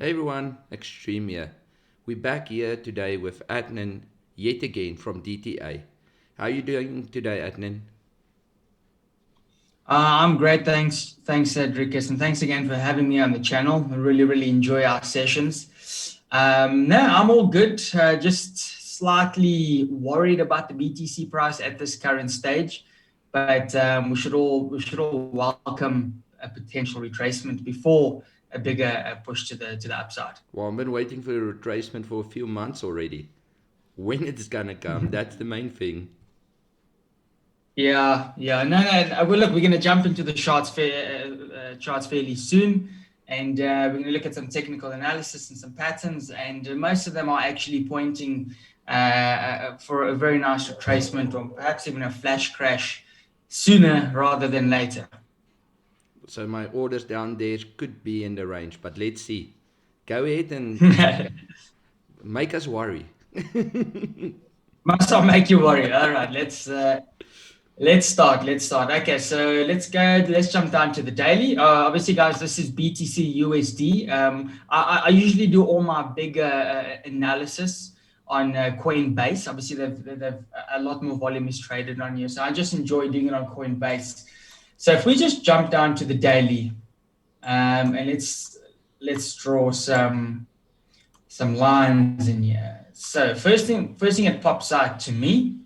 Hey everyone, Extreme here. We're back here today with Adnan yet again from DTA. How are you doing today, Adnan? I'm great, thanks, Cedric, and thanks again for having me on the channel. I really enjoy our sessions. No, I'm all good. Just slightly worried about the BTC price at this current stage, but we should all welcome a potential retracement before a bigger push to the upside. Well, I've been waiting for a retracement for a few months already. When it's gonna come, that's the main thing. Yeah. No. Well, look, we're going to jump into the charts fairly soon, and we're going to look at some technical analysis and some patterns, and most of them are actually pointing for a very nice retracement or perhaps even a flash crash sooner rather than later. So my orders down there could be in the range, but let's see. Go ahead and make us worry. Must not make you worry. All right, let's start. Okay, so let's go. Let's jump down to the daily. Obviously, guys, this is BTC USD. I usually do all my bigger analysis on Coinbase. Obviously, they've a lot more volume is traded on here, so I just enjoy doing it on Coinbase. So if we just jump down to the daily, and let's draw some lines in here. So first thing it pops out to me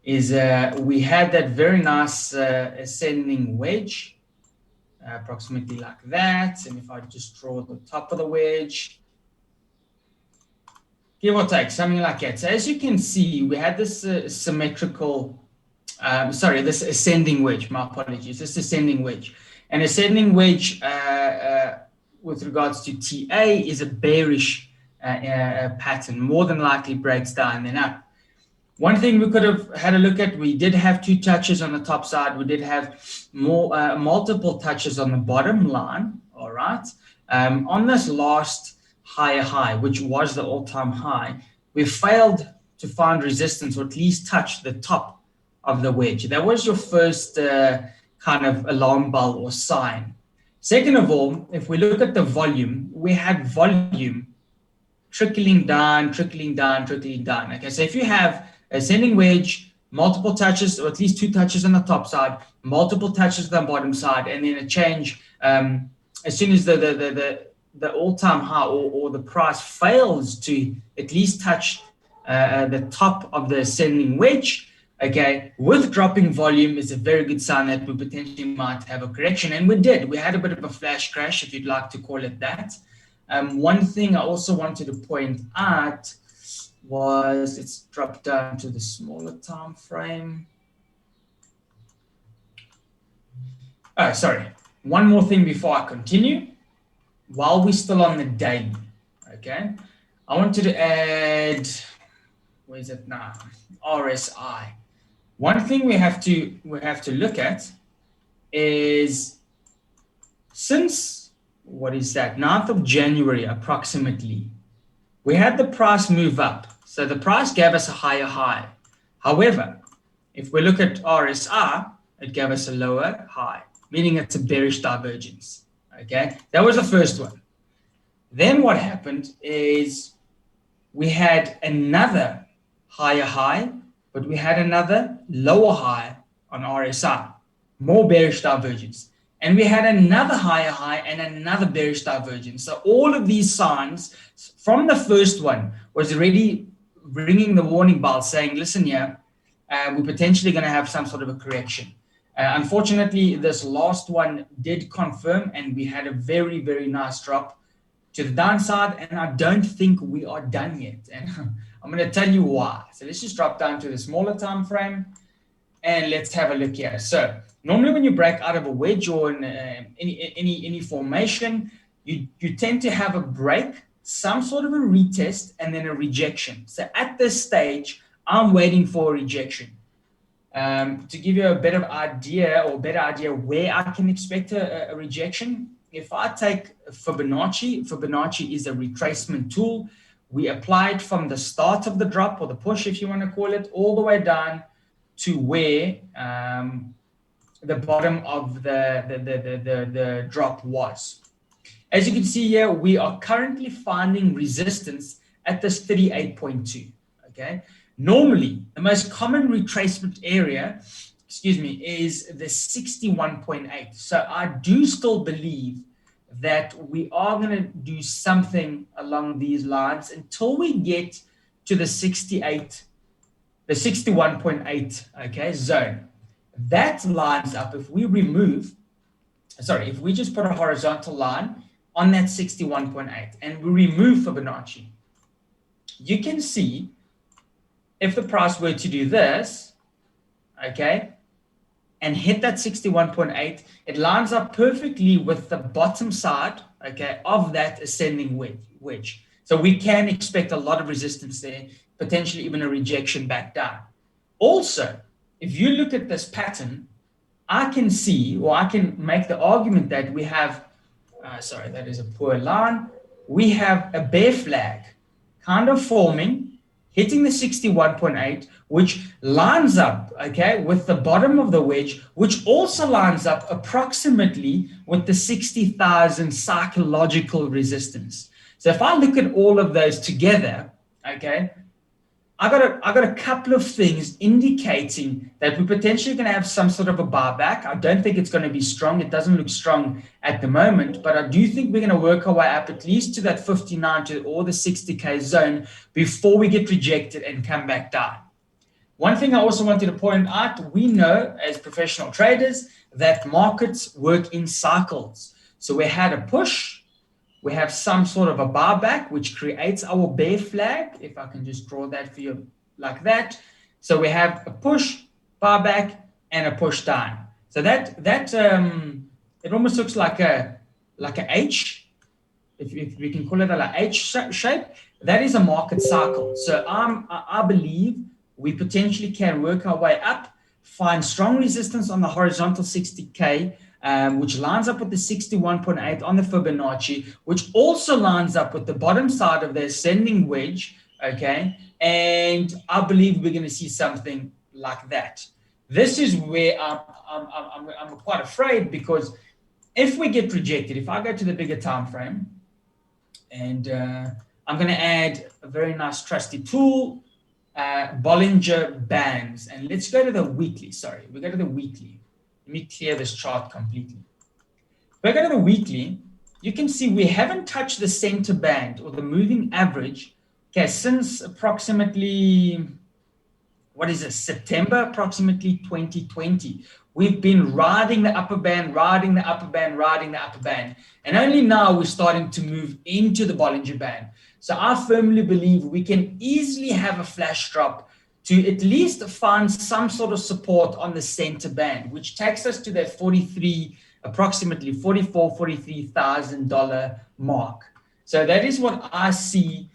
is we had that very nice ascending wedge, approximately like that. And if I just draw the top of the wedge, give or take, something like that. So as you can see, we had this this ascending wedge, my apologies, this ascending wedge. An ascending wedge with regards to TA is a bearish pattern, more than likely breaks down then up. One thing we could have had a look at, we did have 2 touches on the top side. We did have multiple touches on the bottom line, all right? On this last higher high, which was the all-time high, we failed to find resistance or at least touch the top of the wedge. That was your first kind of alarm bell or sign. Second of all, if we look at the volume, we had volume trickling down. Okay, so if you have ascending wedge, multiple touches, or at least 2 touches on the top side, multiple touches on the bottom side, and then a change as soon as the all-time high or the price fails to at least touch the top of the ascending wedge, okay, with dropping volume is a very good sign that we potentially might have a correction. And we did. We had a bit of a flash crash, if you'd like to call it that. One thing I also wanted to point out was, let's drop down to the smaller time frame. Oh, sorry. One more thing before I continue. While we're still on the daily, okay, I wanted to add, where is it now? RSI. One thing we have to look at is, since, what is that, 9th of January approximately, we had the price move up. So the price gave us a higher high. However, if we look at RSI, it gave us a lower high, meaning it's a bearish divergence. Okay, that was the first one. Then what happened is we had another higher high, but we had another lower high on RSI, more bearish divergence. And we had another higher high and another bearish divergence. So all of these signs from the first one was already ringing the warning bell saying, listen here, we're potentially going to have some sort of a correction. Unfortunately, this last one did confirm, and we had a very nice drop to the downside, and I don't think we are done yet. And I'm going to tell you why. So let's just drop down to the smaller time frame, and let's have a look here. So normally when you break out of a wedge or in any formation, you tend to have a break, some sort of a retest, and then a rejection. So at this stage, I'm waiting for a rejection. To give you a better idea where I can expect a rejection, if I take Fibonacci is a retracement tool. We apply it from the start of the drop, or the push, if you want to call it, all the way down to where the bottom of the drop was. As you can see here, we are currently finding resistance at this 38.2. Okay. Normally, the most common retracement area, is the 61.8. So I do still believe that we are going to do something along these lines until we get to the 61.8, okay, zone. That lines up, if we just put a horizontal line on that 61.8 and we remove Fibonacci, you can see if the price were to do this, okay, and hit that 61.8, it lines up perfectly with the bottom side, okay, of that ascending wedge. So we can expect a lot of resistance there, potentially even a rejection back down. Also, if you look at this pattern, I can see, or I can make the argument that we have, that is a poor line. We have a bear flag kind of forming, hitting the 61.8, which lines up, okay, with the bottom of the wedge, which also lines up approximately with the 60,000 psychological resistance. So if I look at all of those together, okay, I got a couple of things indicating that we're potentially going to have some sort of a buyback. I don't think it's going to be strong. It doesn't look strong at the moment, but I do think we're going to work our way up at least to that 59 or the 60K zone before we get rejected and come back down. One thing I also wanted to point out, we know as professional traders that markets work in cycles. So we had a push, we have some sort of a buyback, which creates our bear flag. If I can just draw that for you like that. So we have a push, buyback, and a push down. So that it almost looks like a H, if we can call it a H shape. That is a market cycle. So I believe we potentially can work our way up, find strong resistance on the horizontal 60K, which lines up with the 61.8 on the Fibonacci, which also lines up with the bottom side of the ascending wedge, okay? And I believe we're going to see something like that. This is where I'm quite afraid, because if we get rejected, if I go to the bigger time frame, and I'm going to add a very nice trusty tool, Bollinger Bands, and let's go to the weekly. We go to the weekly. Let me clear this chart completely. If I go to the weekly, you can see we haven't touched the center band or the moving average, okay, since approximately, September, approximately 2020. We've been riding the upper band, riding the upper band, riding the upper band. And only now we're starting to move into the Bollinger Band. So I firmly believe we can easily have a flash drop to at least find some sort of support on the center band, which takes us to that approximately $43,000 mark. So that is what I see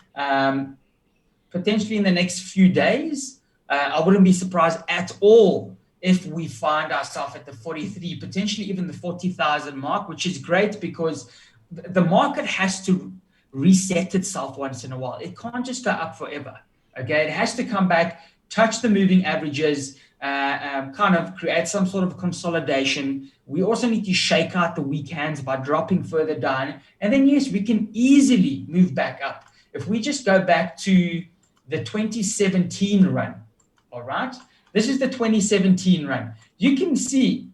potentially in the next few days. I wouldn't be surprised at all if we find ourselves at the 43, potentially even the 40,000 mark, which is great because the market has to reset itself once in a while. It can't just go up forever. Okay, it has to come back, touch the moving averages, kind of create some sort of consolidation. We also need to shake out the weak hands by dropping further down. And then, yes, we can easily move back up. If we just go back to the 2017 run, all right? This is the 2017 run. You can see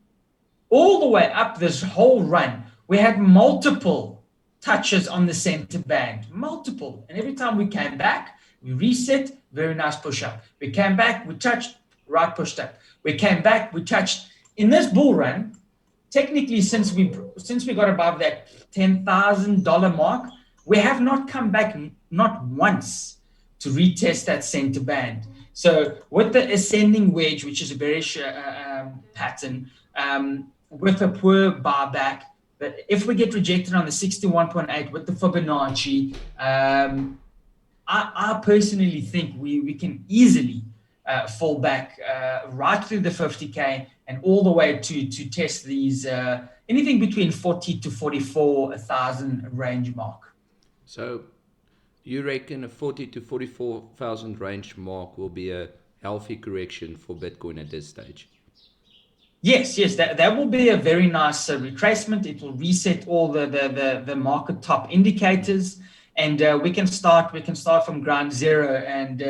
all the way up this whole run, we had multiple touches on the center band, multiple. And every time we came back, we reset, very nice push up. We came back, we touched, right pushed up. We came back, we touched. In this bull run, technically since we got above that $10,000 mark, we have not come back, not once, to retest that center band. So with the ascending wedge, which is a bearish pattern, with a poor buyback, but if we get rejected on the 61.8 with the Fibonacci, I personally think we can easily fall back right through the 50K and all the way to test these anything between 40 to 44,000 range mark. So you reckon a 40 to 44,000 range mark will be a healthy correction for Bitcoin at this stage? Yes, that will be a very nice retracement. It will reset all the market top indicators, and we can start from ground zero. And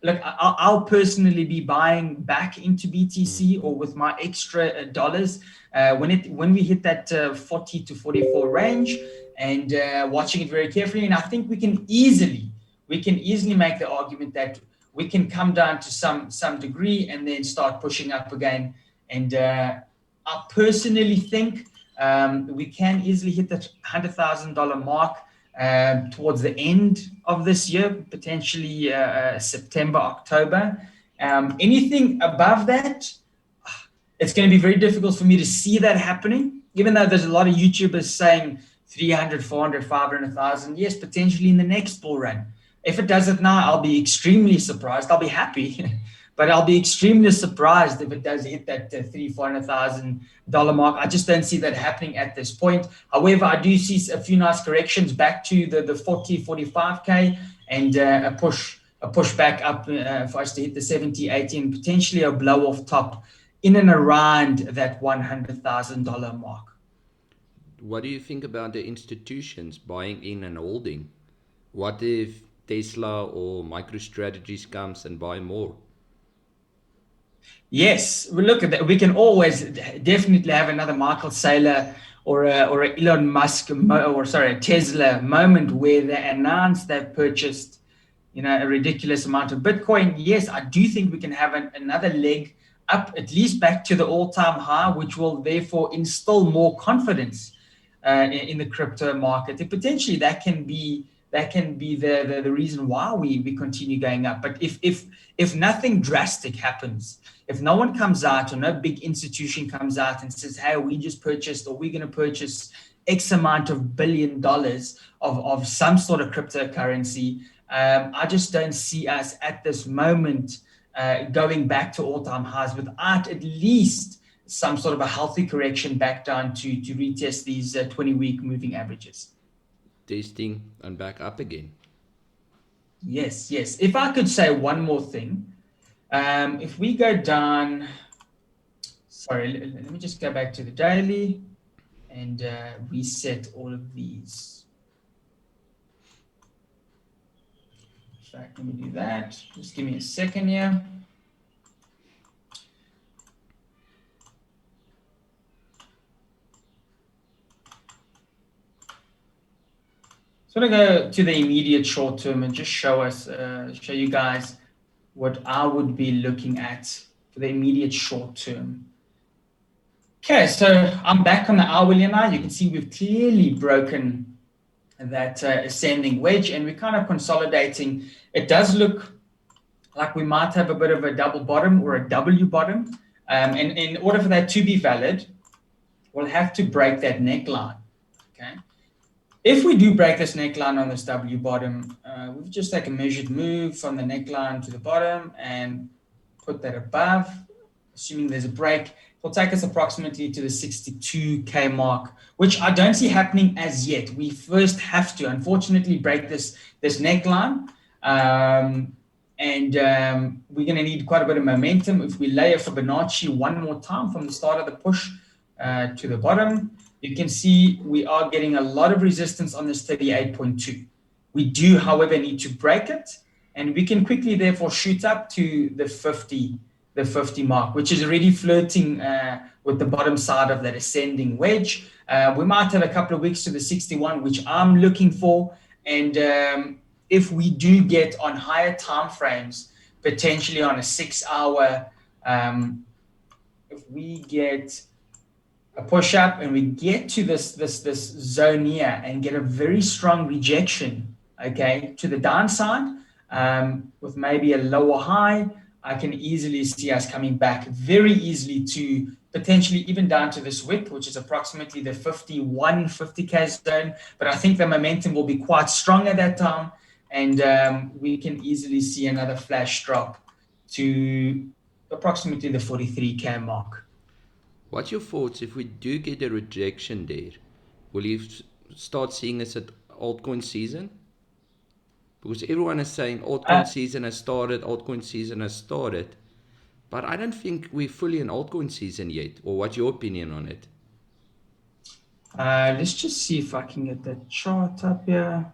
look, I'll personally be buying back into BTC or with my extra dollars when we hit that 40 to 44 range, and watching it very carefully. And I think we can easily make the argument that we can come down to some degree and then start pushing up again. And I personally think we can easily hit that $100,000 mark towards the end of this year, potentially September, October. Anything above that, it's going to be very difficult for me to see that happening, even though there's a lot of YouTubers saying 300, 400, 500,000. Yes, potentially in the next bull run. If it does it now, I'll be extremely surprised. I'll be happy, but I'll be extremely surprised if it does hit that $400,000 mark. I just don't see that happening at this point. However, I do see a few nice corrections back to the 40, 45K, and a push back up for us to hit the 70, 80, and potentially a blow off top in and around that $100,000 mark. What do you think about the institutions buying in and holding? What if Tesla or MicroStrategies comes and buy more? Yes, we look at that. We can always definitely have another Michael Saylor or a Elon Musk a Tesla moment where they announce they've purchased, a ridiculous amount of Bitcoin. Yes, I do think we can have another leg up, at least back to the all-time high, which will therefore instill more confidence in the crypto market. And potentially that can be the reason why we continue going up. But if nothing drastic happens, if no one comes out or no big institution comes out and says, hey, we just purchased or we're going to purchase X amount of $1 billion of some sort of cryptocurrency, I just don't see us at this moment going back to all-time highs without at least some sort of a healthy correction back down to retest these 20-week moving averages. Testing and back up again. Yes. If I could say one more thing, if we go down, sorry, let me just go back to the daily and reset all of these. In fact, let me do that. Just give me a second here. So I'm going to go to the immediate short term and just show you guys what I would be looking at for the immediate short term. Okay, so I'm back on the hourly now. You can see we've clearly broken that ascending wedge, and we're kind of consolidating. It does look like we might have a bit of a double bottom or a W bottom. And in order for that to be valid, we'll have to break that neckline. Okay. If we do break this neckline on this W bottom, we'll just take a measured move from the neckline to the bottom and put that above, assuming there's a break. It'll take us approximately to the 62K mark, which I don't see happening as yet. We first have to, unfortunately, break this neckline. And we're going to need quite a bit of momentum. If we lay a Fibonacci one more time from the start of the push to the bottom, you can see we are getting a lot of resistance on this 38.2. We do, however, need to break it, and we can quickly therefore shoot up to the 50 mark, which is already flirting with the bottom side of that ascending wedge. We might have a couple of weeks to the 61, which I'm looking for. And if we do get on higher time frames, potentially on a 6 hour, if we get a push up and we get to this zone here and get a very strong rejection, okay, to the downside, with maybe a lower high, I can easily see us coming back very easily to potentially even down to this wick, which is approximately the 50K zone. But I think the momentum will be quite strong at that time, and we can easily see another flash drop to approximately the 43K mark. What's your thoughts if we do get a rejection there? Will you start seeing us at altcoin season? Because everyone is saying altcoin season has started, altcoin season has started. But I don't think we're fully in altcoin season yet. Or what's your opinion on it? Let's just see if I can get that chart up here.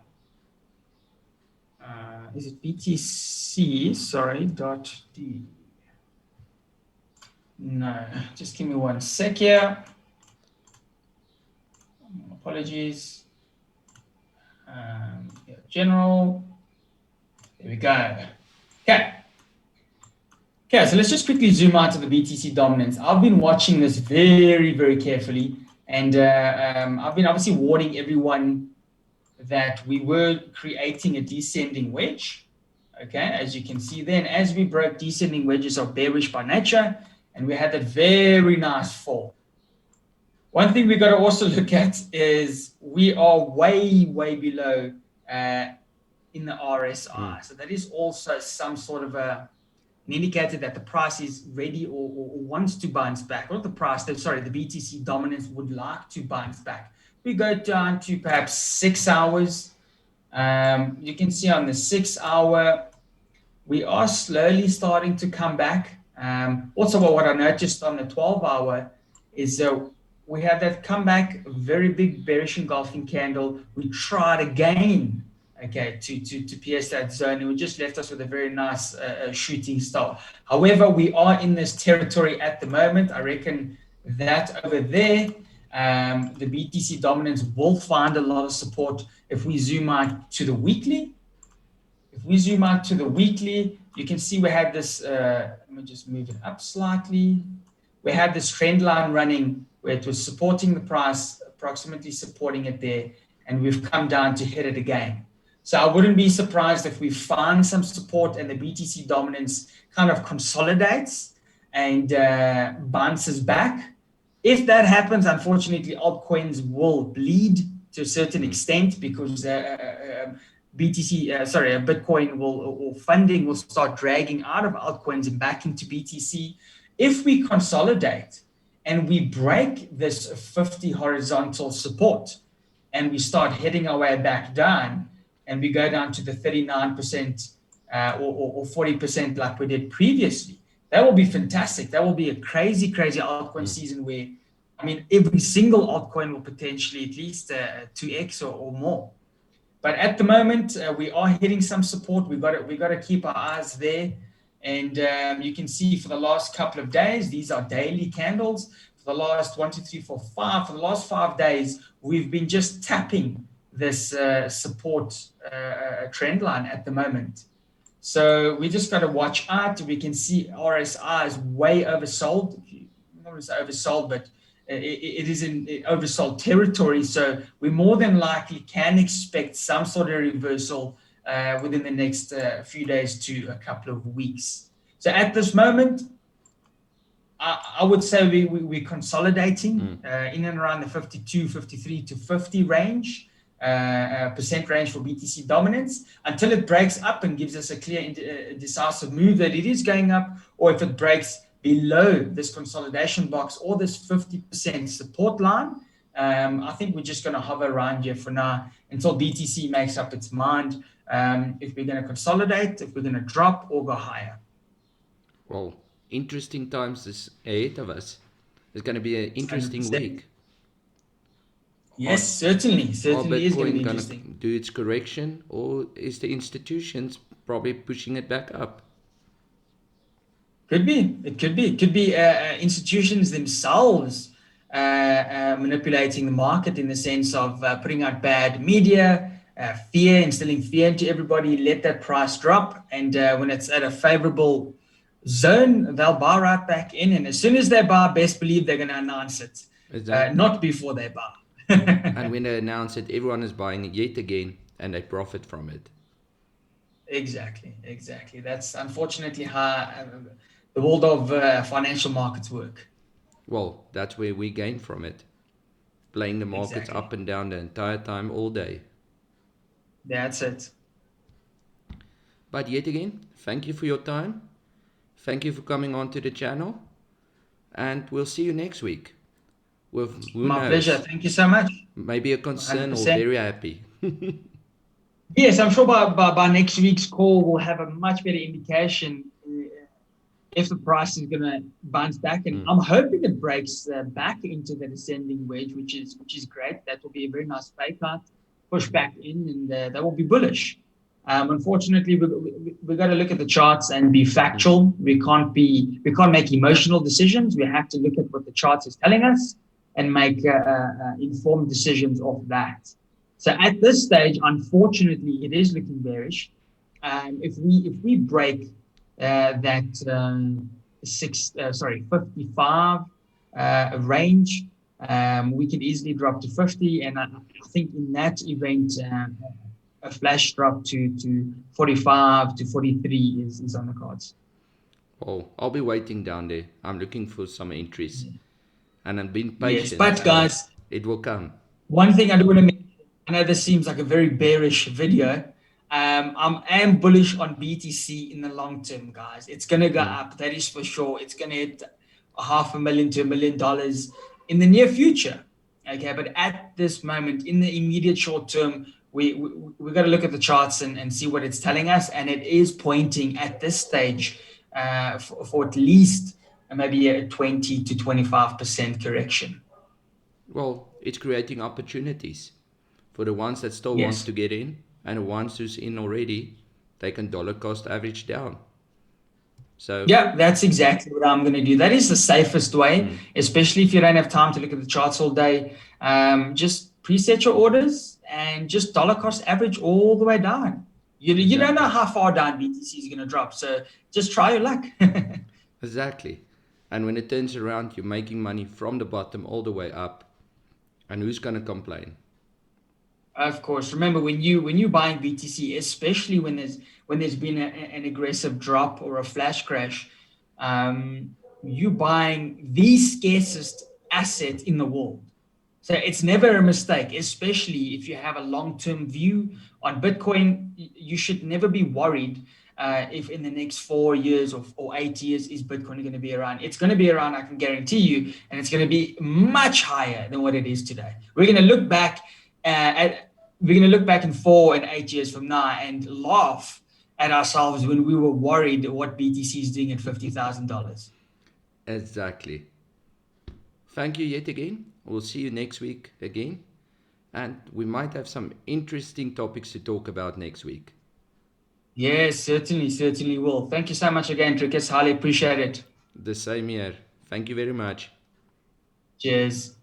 Is it BTC? Sorry, .d. No, just give me one sec here. Apologies. Yeah, general. There we go. Okay. Okay, so let's just quickly zoom out to the BTC dominance. I've been watching this very, very carefully, and I've been obviously warning everyone that we were creating a descending wedge. Okay, as you can see then, as we broke, descending wedges are bearish by nature, and we had that very nice fall. One thing we got to also look at is we are way, way below in the RSI. So that is also some sort of an indicator that the price is ready or wants to bounce back. Not the price, sorry, the BTC dominance would like to bounce back. We go down to perhaps 6 hours. You can see on the 6 hour, we are slowly starting to come back. Also, what I noticed on the 12 hour is we have that comeback, very big bearish engulfing candle. We tried again, okay, to pierce that zone, and it just left us with a very nice shooting star. However, we are in this territory at the moment. I reckon that over there, the BTC dominance will find a lot of support if we zoom out to the weekly. If we zoom out to the weekly, you can see we have this, let me just move it up slightly. We had this trend line running where it was supporting the price, approximately supporting it there, and we've come down to hit it again. So I wouldn't be surprised if we find some support and the BTC dominance kind of consolidates and bounces back. If that happens, unfortunately, altcoins will bleed to a certain extent because Bitcoin or funding will start dragging out of altcoins and back into BTC. If we consolidate and we break this 50 horizontal support and we start heading our way back down and we go down to the 39% or 40% like we did previously, that will be fantastic. That will be a crazy, crazy altcoin season where, I mean, every single altcoin will potentially at least 2x or more. But at the moment, we are hitting some support. We got to keep our eyes there. And you can see for the last couple of days, these are daily candles. For the last 1, 2, 3, 4, 5, for the last 5 days, we've been just tapping this support trend line at the moment. So we just got to watch out. We can see RSI is way oversold. Not as oversold, but it is in oversold territory. So we more than likely can expect some sort of reversal within the next few days to a couple of weeks. So at this moment, I would say we're consolidating in and around the 52, 53 to 50 range, percent range for BTC dominance until it breaks up and gives us a clear decisive move that it is going up, or if it breaks below this consolidation box or this 50% support line, I think we're just going to hover around here for now until BTC makes up its mind if we're going to consolidate, if we're going to drop or go higher. Well, interesting times is ahead of us. It's going to be an interesting 100%. week. Yes, certainly is going to be Bitcoin interesting. Gonna do its correction, or is the institutions probably pushing it back up? Could be. It could be. It could be institutions themselves manipulating the market in the sense of putting out bad media, fear, instilling fear into everybody, let that price drop. And when it's at a favorable zone, they'll buy right back in. And as soon as they buy, best believe they're going to announce it, not before they buy. And when they announce it, everyone is buying it yet again, and they profit from it. Exactly. That's unfortunately how the world of financial markets work. Well, that's where we gain from it. Playing the markets up and down the entire time, all day. That's it. But yet again, thank you for your time. Thank you for coming on to the channel. And we'll see you next week. With who My knows, pleasure. Thank you so much. maybe a concern 100%. or very happy. Yes, I'm sure by next week's call we'll have a much better indication if the price is going to bounce back, and Mm. I'm hoping it breaks back into the descending wedge, which is great. That will be a very nice fake out, push back in, and that will be bullish. Unfortunately, we got to look at the charts and be factual. We can't make emotional decisions. We have to look at what the chart is telling us and make informed decisions off that. So at this stage, unfortunately, it is looking bearish. If we break that 55 range, we could easily drop to 50, and I think in that event, a flash drop to 45 to 43 is on the cards. Oh, I'll be waiting down there. I'm looking for some entries, and I'm being Yes, patient. but guys, it will come. one thing I do want to mention, I know this seems like a very bearish video. I am bullish on BTC in the long term, guys. It's going to go up, that is for sure. It's going to hit $500,000 to $1 million in the near future. Okay, but at this moment, in the immediate short term, we got to look at the charts and see what it's telling us, and it is pointing at this stage for at least maybe a 20 to 25% correction. Well, it's creating opportunities for the ones that still Yes. wants to get in, and the ones who's in already, they can dollar cost average down. So yeah, that's exactly what I'm going to do. That is the safest way, especially if you don't have time to look at the charts all day. Just preset your orders and just dollar cost average all the way down. You don't know how far down BTC is going to drop, so just try your luck. exactly. And when it turns around, you're making money from the bottom all the way up. And who's going to complain? Of course. Remember, when you're buying BTC, especially when there's been an aggressive drop or a flash crash, you're buying the scarcest asset in the world. So it's never a mistake, especially if you have a long-term view on Bitcoin. You should never be worried if in the next 4 years or 8 years is Bitcoin going to be around. It's going to be around, I can guarantee you, and it's going to be much higher than what it is today. We're going to look back in 4 and 8 years from now and laugh at ourselves when we were worried what BTC is doing at $50,000. Exactly. Thank you yet again. We'll see you next week again. And we might have some interesting topics to talk about next week. Yes, certainly will. Thank you so much again, Trickers. Highly appreciate it. The same here. Thank you very much. Cheers.